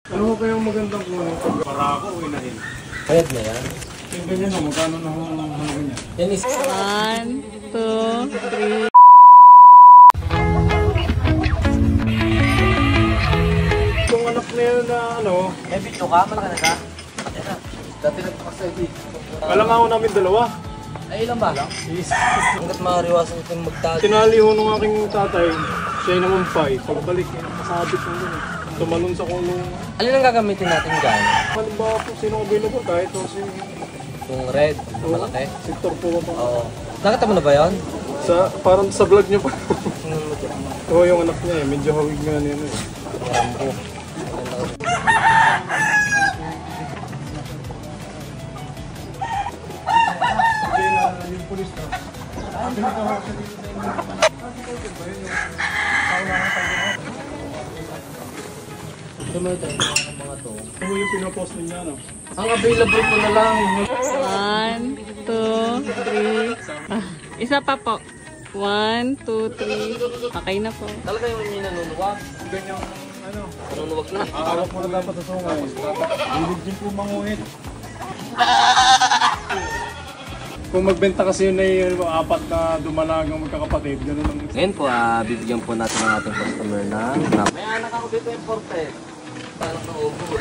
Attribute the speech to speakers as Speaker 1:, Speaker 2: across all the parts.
Speaker 1: Ano ko kayang magandang kunin? Para ako o inahin?
Speaker 2: Pwede na yan.
Speaker 1: Yung ganyan o, magkano na ho ang ganyan?
Speaker 2: Yan is...
Speaker 3: 1, 2, 3.
Speaker 1: Yung anak na yun na ano...
Speaker 2: May video ka? Malaki na ka? Yan na. Dati nagpakasay dito.
Speaker 1: Alam nga ako namin dalawa.
Speaker 2: Ay, ilan ba?
Speaker 1: Yes.
Speaker 2: Hanggat makariwasan kung magtali.
Speaker 1: Tinali ho ng aking tatay. Siya naman 5. Pagbalik, kasabit mo yun. Tumalon sa kulong.
Speaker 2: Alin ang gagamitin natin dyan?
Speaker 1: Halimbawa po, sino available kahit o si...
Speaker 2: Yung red, malaki.
Speaker 1: Sector po ba?
Speaker 2: Oo. Nakita mo na ba yun?
Speaker 1: Parang sa vlog niyo pa.
Speaker 2: Tingnan mo dyan.
Speaker 1: Oo, yung anak niya eh. Medyo hawig nga niya eh.
Speaker 2: Rambo.
Speaker 1: Yung pulis na.
Speaker 2: Tuloy tayo ng mga to.
Speaker 1: Ano yung pinapost niya, no?
Speaker 2: Ang available ko na lang.
Speaker 3: 1, 2, 3. Isa pa po. 1, 2, 3. Okay na po.
Speaker 2: Talaga yung hindi nanunuwag.
Speaker 1: Ganyang, ano,
Speaker 2: Nanunuwag na.
Speaker 1: araw po na dapat sa sungay. Hilig din po manguhit. Kung magbenta kasi yun ay apat na dumalagang magkakapatid, gano'n lang.
Speaker 2: Ngayon po, bibigyan po natin ang ating customer na may anak ako dito imported. Parang naubos.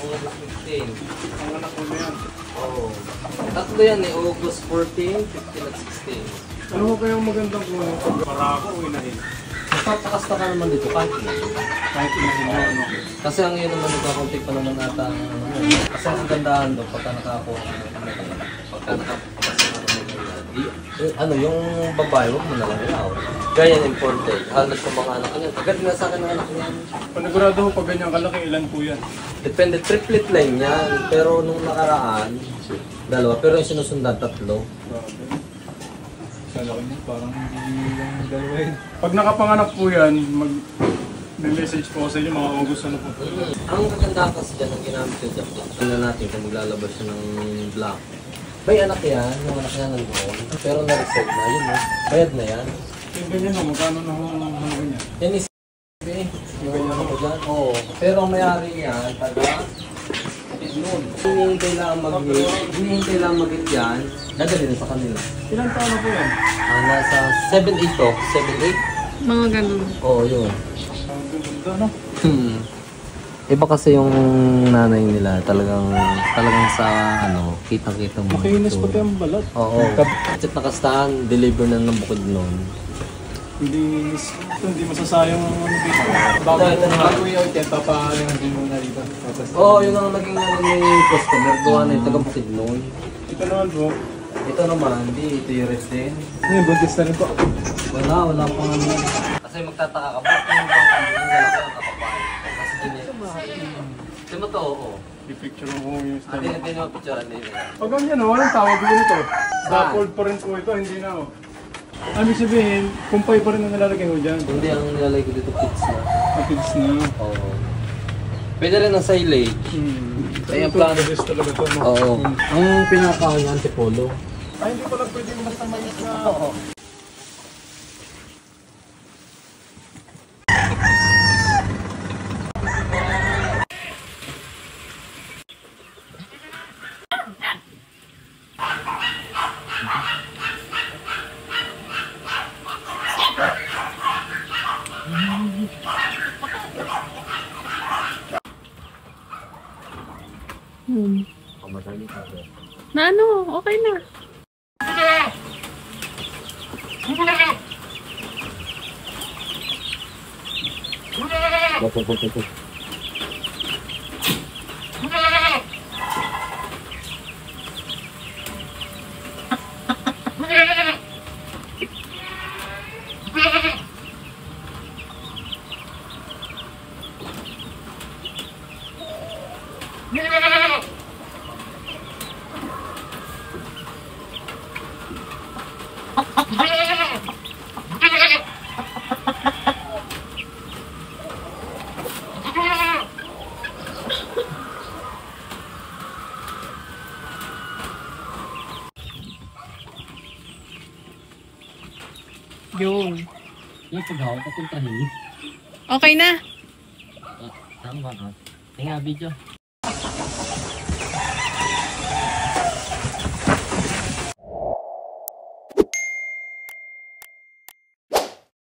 Speaker 2: August 15.
Speaker 1: Ang anak mo na yan.
Speaker 2: Oo. Tatlo yan eh, August 14, 15 at 16.
Speaker 1: Ano ko kayang magandang kunin? Para ako o inahin?
Speaker 2: Magpapakasta ka naman dito kahit na.
Speaker 1: Kahit inahin na ano.
Speaker 2: Kasi ang yun naman nagkakunti pa naman ata ang kasi ang gandahan doon pagka nakakuha ka ng pagka nakapakasta ka ng ano yung babae, huwag mo na lang ilaw. Kaya yan imported. Halos yung mga anak niya. Agad nga sa akin ng anak niya.
Speaker 1: Panigurado ko pag ganyan kalaki, ilan po yan?
Speaker 2: Depende, triplet line yan. Pero nung nakaraan, dalawa. Pero yung sinusundan, tatlo.
Speaker 1: Sa laki niya, parang hindi lang dalawa yun. Pag nakapanganak po yan, may message po sa inyo mga August ano po.
Speaker 2: Ang kagandahan kasi dyan, ang ginamit ko dyan, tingnan natin kung maglalabas siya ng black. May anak yan, yung anak niya nandoon. Pero na-reserve na, yun no? Bayad na yan.
Speaker 1: Yung ganyan o, magkano na ho ang ganyan?
Speaker 2: Yan is yung ganyan ako dyan. Oo. Pero ang may-ari niyan, taga noon. Hinihintay lang mag-hit. Hinihintay lang mag-hit yan. Dadali na sa kanila.
Speaker 1: Ilan taon na po yan?
Speaker 2: Nasa 7-8 to. 7-8?
Speaker 3: Mga ganun.
Speaker 2: Oo, yun.
Speaker 1: Ang ganda no?
Speaker 2: Iba kasi yung nanay nila, talagang sa ano, kitang-kita mo.
Speaker 1: Makinis pati ang balat.
Speaker 2: Oo. Kahit nakastahan, deliver na ng bukid noon.
Speaker 1: Hindi masasayang ang ano dito. Bago yung yan, papahaling din muna dito.
Speaker 2: Oo, yun ang naging ano ni customer, gawa na yung taga-bukid noon.
Speaker 1: Ito naman bro.
Speaker 2: Ito naman, ito yung red din.
Speaker 1: Ano yung buntis na rin po?
Speaker 2: Wala pang ano. Kasi magtataka ka, bakit yung bang kambing yung lalaki ang kapapay? Kasi ganyan. Di mo to, oo.
Speaker 1: I-picture ko yung style.
Speaker 2: Hindi mo picturean din.
Speaker 1: Pag ganyan o, walang tawag din ito. Dappled pa rin po ito, hindi na o. Ibig sabihin, kumpay pa rin ang nilalagay mo dyan.
Speaker 2: Hindi, ang nilalagay ko dito pits na.
Speaker 1: Matids na.
Speaker 2: Oo. Pwede rin ang silage.
Speaker 1: Kaya plano. Talaga ito, no?
Speaker 2: Oo. Ang pinakaon niya, antipolo.
Speaker 1: Ay, hindi pala pwede basta mais na.
Speaker 2: Oo.
Speaker 3: Na ano? Okay na. Yung.
Speaker 2: Yung paghaw, papuntahin.
Speaker 3: Okay na.
Speaker 4: Tama ka. Tingnan video.